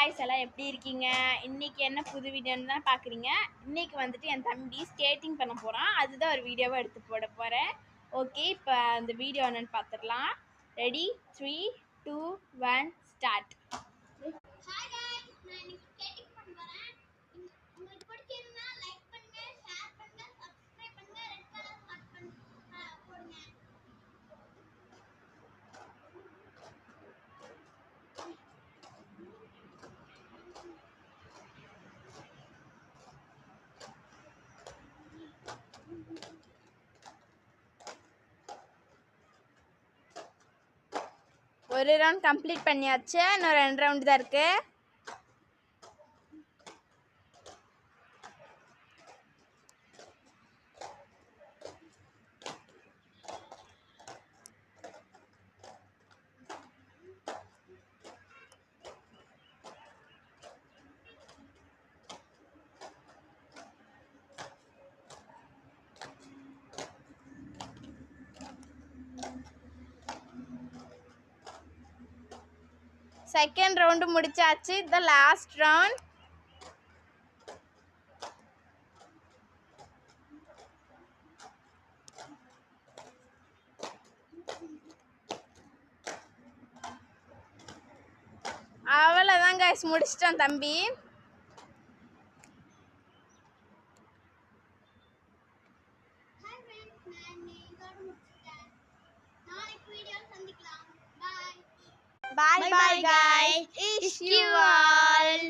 Guys எல்லாம் எப்படி இருக்கீங்க? இன்னைக்கு என்ன புது வீடியோன்னு தான் பார்க்குறீங்க. இன்னைக்கு வந்துட்டு என் தம்பி ஸ்கேட்டிங் பண்ண போகிறான். அதுதான் ஒரு வீடியோவை எடுத்து போட போகிறேன். ஓகே, இப்போ அந்த வீடியோ என்னன்னு பார்த்துடலாம். Ready, 3, 2, 1 start. ஒரு ரவுண்ட் கம்ப்ளீட் பண்ணியாச்சு. இன்னும் 2 ரவுண்ட் தான் இருக்கு. செகண்ட் ரவுண்டு முடிச்சாச்சு. இது லாஸ்ட் ரவுண்ட். அவ்வளோதான் கைஸ், முடிச்சிட்டான் தம்பி. Bye bye guys. Wish you all